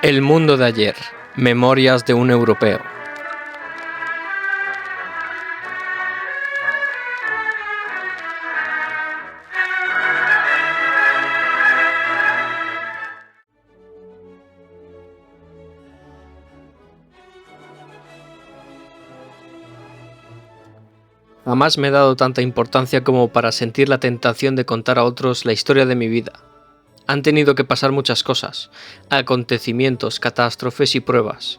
El mundo de ayer. Memorias de un europeo. Jamás me he dado tanta importancia como para sentir la tentación de contar a otros la historia de mi vida. Han tenido que pasar muchas cosas, acontecimientos, catástrofes y pruebas,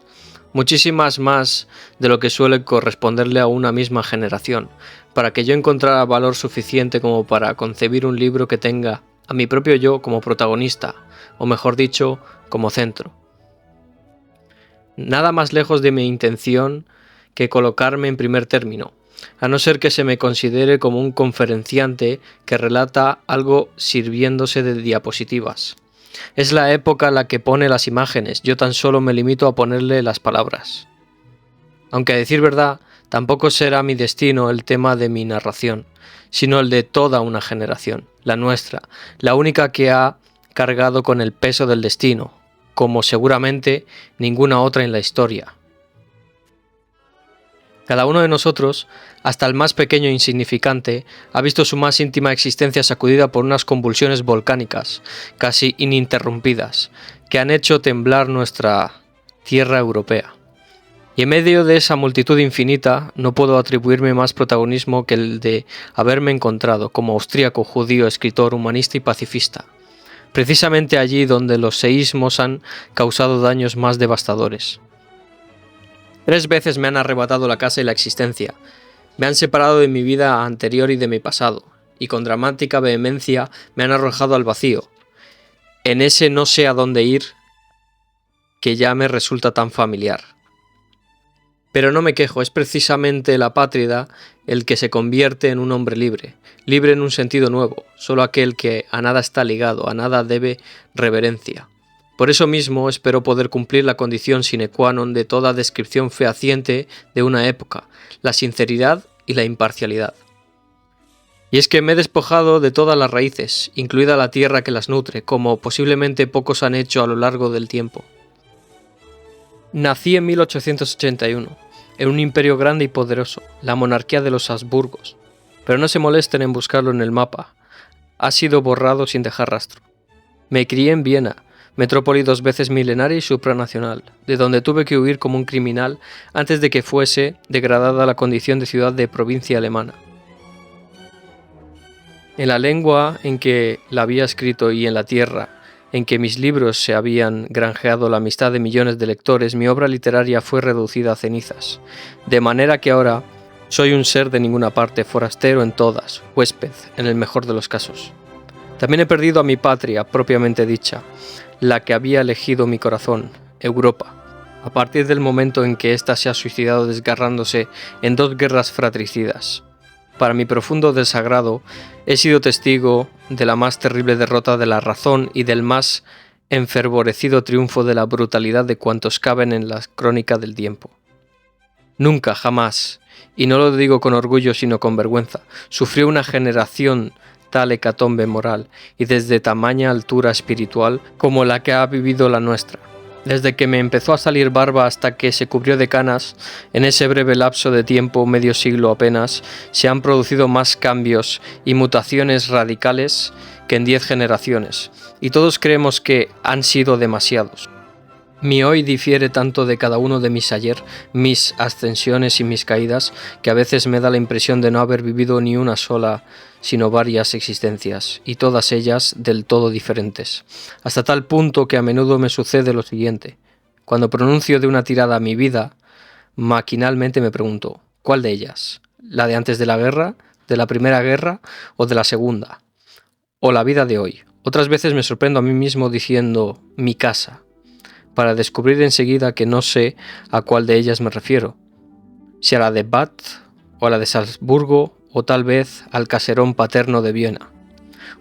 muchísimas más de lo que suele corresponderle a una misma generación, para que yo encontrara valor suficiente como para concebir un libro que tenga a mi propio yo como protagonista, o mejor dicho, como centro. Nada más lejos de mi intención que colocarme en primer término, a no ser que se me considere como un conferenciante que relata algo sirviéndose de diapositivas. Es la época la que pone las imágenes, yo tan solo me limito a ponerle las palabras. Aunque a decir verdad, tampoco será mi destino el tema de mi narración, sino el de toda una generación, la nuestra, la única que ha cargado con el peso del destino, como seguramente ninguna otra en la historia. Cada uno de nosotros, hasta el más pequeño e insignificante, ha visto su más íntima existencia sacudida por unas convulsiones volcánicas, casi ininterrumpidas, que han hecho temblar nuestra tierra europea. Y en medio de esa multitud infinita no puedo atribuirme más protagonismo que el de haberme encontrado como austríaco, judío, escritor, humanista y pacifista, precisamente allí donde los seísmos han causado daños más devastadores. 3 veces me han arrebatado la casa y la existencia, me han separado de mi vida anterior y de mi pasado, y con dramática vehemencia me han arrojado al vacío, en ese no sé a dónde ir que ya me resulta tan familiar. Pero no me quejo, es precisamente el apátrida el que se convierte en un hombre libre, libre en un sentido nuevo, solo aquel que a nada está ligado, a nada debe reverencia. Por eso mismo espero poder cumplir la condición sine qua non de toda descripción fehaciente de una época, la sinceridad y la imparcialidad. Y es que me he despojado de todas las raíces, incluida la tierra que las nutre, como posiblemente pocos han hecho a lo largo del tiempo. Nací en 1881, en un imperio grande y poderoso, la monarquía de los Habsburgos, pero no se molesten en buscarlo en el mapa, ha sido borrado sin dejar rastro. Me crié en Viena, metrópoli 2 veces milenaria y supranacional, de donde tuve que huir como un criminal antes de que fuese degradada a la condición de ciudad de provincia alemana. En la lengua en que la había escrito y en la tierra en que mis libros se habían granjeado la amistad de millones de lectores, mi obra literaria fue reducida a cenizas, de manera que ahora soy un ser de ninguna parte, forastero en todas, huésped en el mejor de los casos. También he perdido a mi patria, propiamente dicha, la que había elegido mi corazón, Europa, a partir del momento en que ésta se ha suicidado desgarrándose en 2 guerras fratricidas. Para mi profundo desagrado, he sido testigo de la más terrible derrota de la razón y del más enfervorecido triunfo de la brutalidad de cuantos caben en la crónica del tiempo. Nunca, jamás, y no lo digo con orgullo sino con vergüenza, sufrió una generación tal hecatombe moral y desde tamaña altura espiritual como la que ha vivido la nuestra. Desde que me empezó a salir barba hasta que se cubrió de canas, en ese breve lapso de tiempo, medio siglo apenas, se han producido más cambios y mutaciones radicales que en 10 generaciones, y todos creemos que han sido demasiados. Mi hoy difiere tanto de cada uno de mis ayer, mis ascensiones y mis caídas, que a veces me da la impresión de no haber vivido ni una sola, sino varias existencias, y todas ellas del todo diferentes, hasta tal punto que a menudo me sucede lo siguiente. Cuando pronuncio de una tirada mi vida, maquinalmente me pregunto, ¿cuál de ellas? ¿La de antes de la guerra, de la primera guerra o de la segunda? ¿O la vida de hoy? Otras veces me sorprendo a mí mismo diciendo mi casa, para descubrir enseguida que no sé a cuál de ellas me refiero, si a la de Bath o a la de Salzburgo o tal vez al caserón paterno de Viena,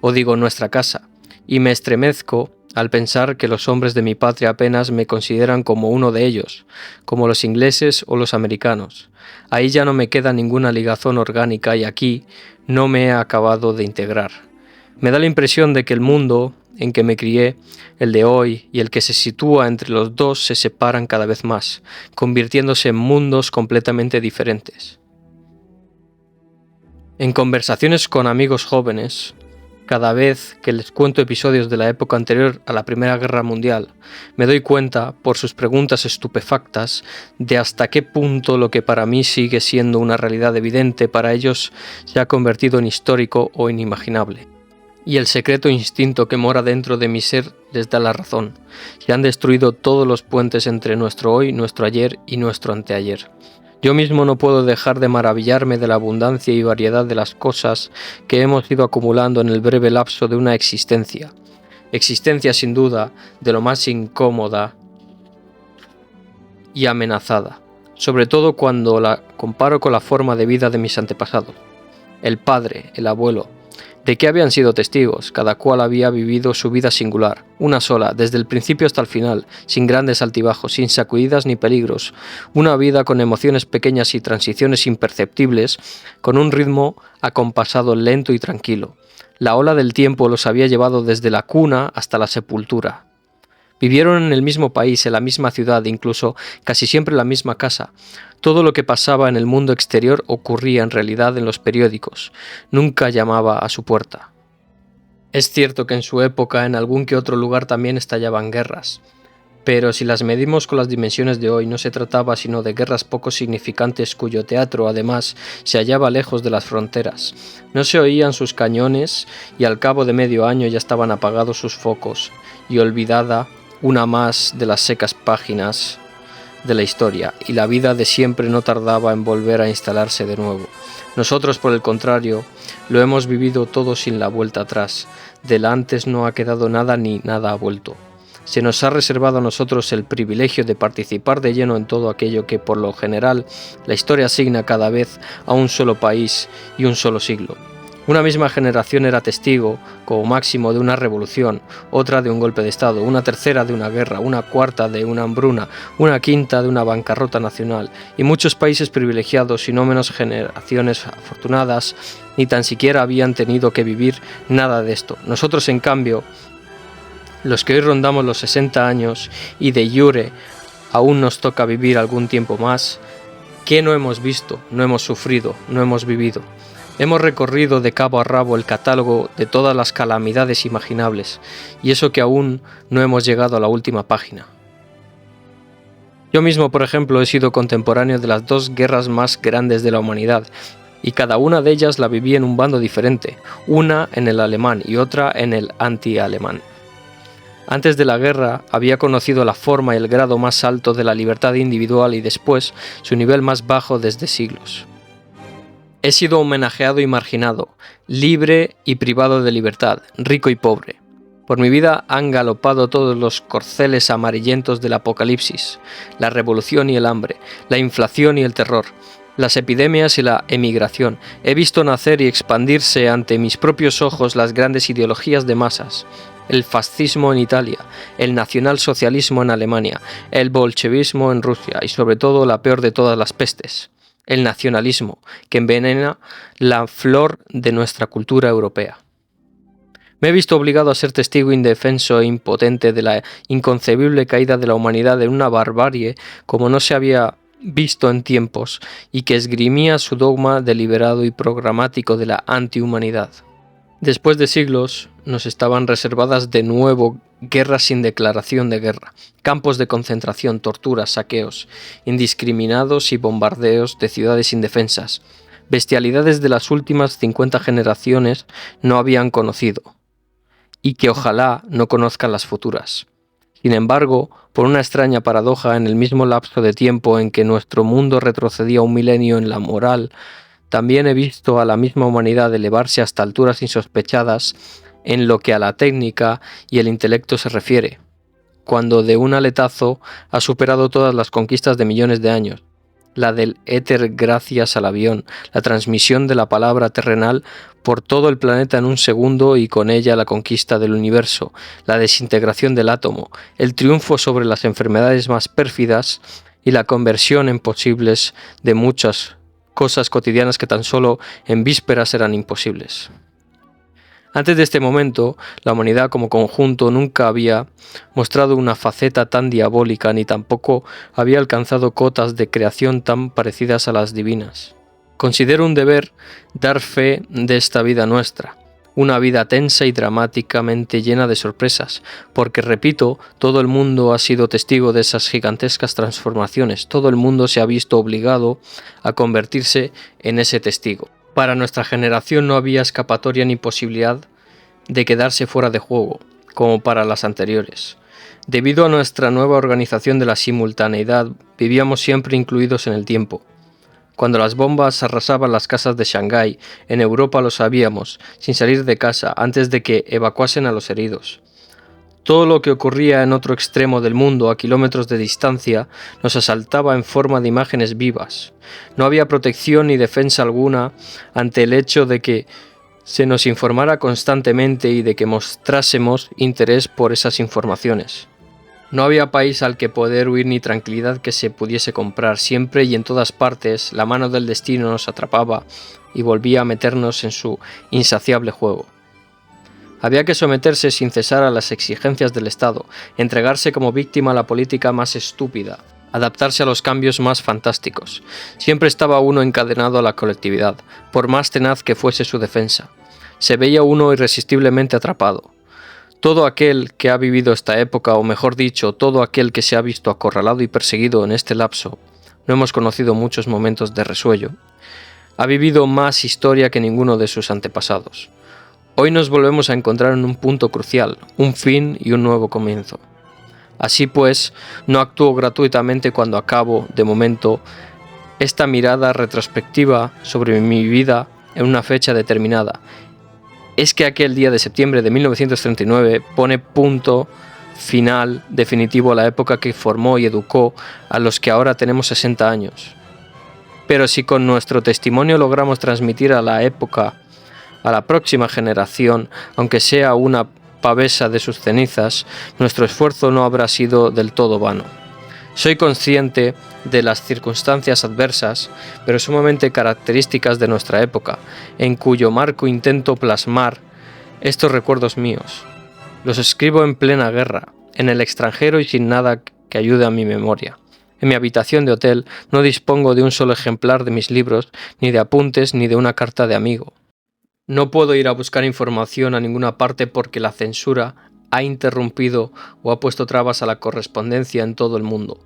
o digo nuestra casa, y me estremezco al pensar que los hombres de mi patria apenas me consideran como uno de ellos, como los ingleses o los americanos. Ahí ya no me queda ninguna ligazón orgánica y aquí no me he acabado de integrar. Me da la impresión de que el mundo en que me crié, el de hoy y el que se sitúa entre los dos se separan cada vez más, convirtiéndose en mundos completamente diferentes. En conversaciones con amigos jóvenes, cada vez que les cuento episodios de la época anterior a la Primera Guerra Mundial, me doy cuenta, por sus preguntas estupefactas, de hasta qué punto lo que para mí sigue siendo una realidad evidente para ellos se ha convertido en histórico o inimaginable. Y el secreto instinto que mora dentro de mi ser les da la razón. Se han destruido todos los puentes entre nuestro hoy, nuestro ayer y nuestro anteayer. Yo mismo no puedo dejar de maravillarme de la abundancia y variedad de las cosas que hemos ido acumulando en el breve lapso de una existencia. Existencia sin duda de lo más incómoda y amenazada, sobre todo cuando la comparo con la forma de vida de mis antepasados. El padre, el abuelo, ¿de qué habían sido testigos? Cada cual había vivido su vida singular, una sola, desde el principio hasta el final, sin grandes altibajos, sin sacudidas ni peligros, una vida con emociones pequeñas y transiciones imperceptibles, con un ritmo acompasado lento y tranquilo. La ola del tiempo los había llevado desde la cuna hasta la sepultura. Vivieron en el mismo país, en la misma ciudad, incluso casi siempre en la misma casa. Todo lo que pasaba en el mundo exterior ocurría en realidad en los periódicos. Nunca llamaba a su puerta. Es cierto que en su época en algún que otro lugar también estallaban guerras. Pero si las medimos con las dimensiones de hoy, no se trataba sino de guerras poco significantes cuyo teatro, además, se hallaba lejos de las fronteras. No se oían sus cañones y al cabo de medio año ya estaban apagados sus focos y olvidada una más de las secas páginas de la historia, y la vida de siempre no tardaba en volver a instalarse de nuevo. Nosotros, por el contrario, lo hemos vivido todo sin la vuelta atrás. Del antes no ha quedado nada ni nada ha vuelto. Se nos ha reservado a nosotros el privilegio de participar de lleno en todo aquello que, por lo general, la historia asigna cada vez a un solo país y un solo siglo. Una misma generación era testigo, como máximo, de una revolución, otra de un golpe de estado, una tercera de una guerra, una cuarta de una hambruna, una quinta de una bancarrota nacional, y muchos países privilegiados y no menos generaciones afortunadas ni tan siquiera habían tenido que vivir nada de esto. Nosotros, en cambio, los que hoy rondamos los 60 años y de iure aún nos toca vivir algún tiempo más, ¿qué no hemos visto, no hemos sufrido, no hemos vivido? Hemos recorrido de cabo a rabo el catálogo de todas las calamidades imaginables, y eso que aún no hemos llegado a la última página. Yo mismo, por ejemplo, he sido contemporáneo de las dos guerras más grandes de la humanidad, y cada una de ellas la viví en un bando diferente, una en el alemán y otra en el anti-alemán. Antes de la guerra había conocido la forma y el grado más alto de la libertad individual y después su nivel más bajo desde siglos. He sido homenajeado y marginado, libre y privado de libertad, rico y pobre. Por mi vida han galopado todos los corceles amarillentos del apocalipsis, la revolución y el hambre, la inflación y el terror, las epidemias y la emigración. He visto nacer y expandirse ante mis propios ojos las grandes ideologías de masas, el fascismo en Italia, el nacionalsocialismo en Alemania, el bolchevismo en Rusia y sobre todo la peor de todas las pestes, el nacionalismo, que envenena la flor de nuestra cultura europea. Me he visto obligado a ser testigo indefenso e impotente de la inconcebible caída de la humanidad en una barbarie como no se había visto en tiempos y que esgrimía su dogma deliberado y programático de la antihumanidad. Después de siglos, nos estaban reservadas de nuevo guerras sin declaración de guerra, campos de concentración, torturas, saqueos indiscriminados y bombardeos de ciudades indefensas, bestialidades de las últimas 50 generaciones no habían conocido, y que ojalá no conozcan las futuras. Sin embargo, por una extraña paradoja, en el mismo lapso de tiempo en que nuestro mundo retrocedía un milenio en la moral, también he visto a la misma humanidad elevarse hasta alturas insospechadas en lo que a la técnica y el intelecto se refiere, cuando de un aletazo ha superado todas las conquistas de millones de años, la del éter gracias al avión, la transmisión de la palabra terrenal por todo el planeta en un segundo y con ella la conquista del universo, la desintegración del átomo, el triunfo sobre las enfermedades más pérfidas y la conversión en posibles de muchas cosas cotidianas que tan solo en vísperas eran imposibles. Antes de este momento, la humanidad como conjunto nunca había mostrado una faceta tan diabólica ni tampoco había alcanzado cotas de creación tan parecidas a las divinas. Considero un deber dar fe de esta vida nuestra, una vida tensa y dramáticamente llena de sorpresas, porque, repito, todo el mundo ha sido testigo de esas gigantescas transformaciones, todo el mundo se ha visto obligado a convertirse en ese testigo. Para nuestra generación no había escapatoria ni posibilidad de quedarse fuera de juego, como para las anteriores. Debido a nuestra nueva organización de la simultaneidad, vivíamos siempre incluidos en el tiempo. Cuando las bombas arrasaban las casas de Shanghái, en Europa lo sabíamos, sin salir de casa, antes de que evacuasen a los heridos. Todo lo que ocurría en otro extremo del mundo, a kilómetros de distancia, nos asaltaba en forma de imágenes vivas. No había protección ni defensa alguna ante el hecho de que se nos informara constantemente y de que mostrásemos interés por esas informaciones. No había país al que poder huir ni tranquilidad que se pudiese comprar. Siempre y en todas partes, la mano del destino nos atrapaba y volvía a meternos en su insaciable juego. Había que someterse sin cesar a las exigencias del Estado, entregarse como víctima a la política más estúpida, adaptarse a los cambios más fantásticos. Siempre estaba uno encadenado a la colectividad, por más tenaz que fuese su defensa. Se veía uno irresistiblemente atrapado. Todo aquel que ha vivido esta época, o mejor dicho, todo aquel que se ha visto acorralado y perseguido en este lapso, no hemos conocido muchos momentos de resuello, ha vivido más historia que ninguno de sus antepasados. Hoy nos volvemos a encontrar en un punto crucial, un fin y un nuevo comienzo. Así pues, no actúo gratuitamente cuando acabo, de momento, esta mirada retrospectiva sobre mi vida en una fecha determinada. Es que aquel día de septiembre de 1939 pone punto final definitivo a la época que formó y educó a los que ahora tenemos 60 años. Pero si con nuestro testimonio logramos transmitir a la época, a la próxima generación, aunque sea una pavesa de sus cenizas, nuestro esfuerzo no habrá sido del todo vano. Soy consciente de las circunstancias adversas, pero sumamente características de nuestra época, en cuyo marco intento plasmar estos recuerdos míos. Los escribo en plena guerra, en el extranjero y sin nada que ayude a mi memoria. En mi habitación de hotel no dispongo de un solo ejemplar de mis libros, ni de apuntes, ni de una carta de amigo. No puedo ir a buscar información a ninguna parte porque la censura ha interrumpido o ha puesto trabas a la correspondencia en todo el mundo.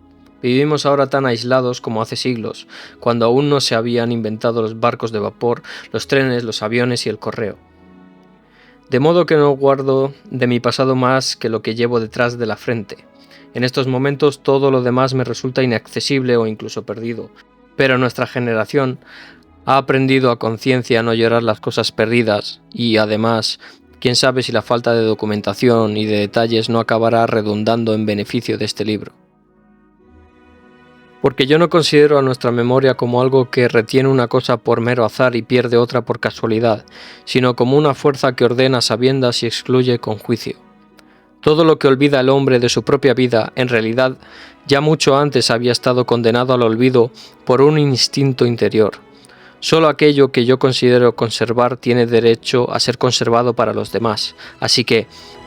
Vivimos ahora tan aislados como hace siglos, cuando aún no se habían inventado los barcos de vapor, los trenes, los aviones y el correo. De modo que no guardo de mi pasado más que lo que llevo detrás de la frente. En estos momentos todo lo demás me resulta inaccesible o incluso perdido, pero nuestra generación ha aprendido a conciencia a no llorar las cosas perdidas y, además, quién sabe si la falta de documentación y de detalles no acabará redundando en beneficio de este libro. Porque yo no considero a nuestra memoria como algo que retiene una cosa por mero azar y pierde otra por casualidad, sino como una fuerza que ordena a sabiendas y excluye con juicio. Todo lo que olvida el hombre de su propia vida, en realidad, ya mucho antes había estado condenado al olvido por un instinto interior. Solo aquello que yo considero conservar tiene derecho a ser conservado para los demás. Así que,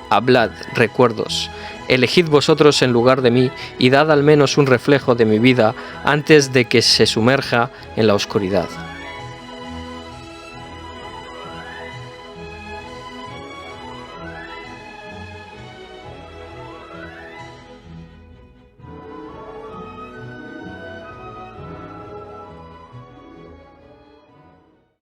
hablad, recuerdos, elegid vosotros en lugar de mí y dad al menos un reflejo de mi vida antes de que se sumerja en la oscuridad.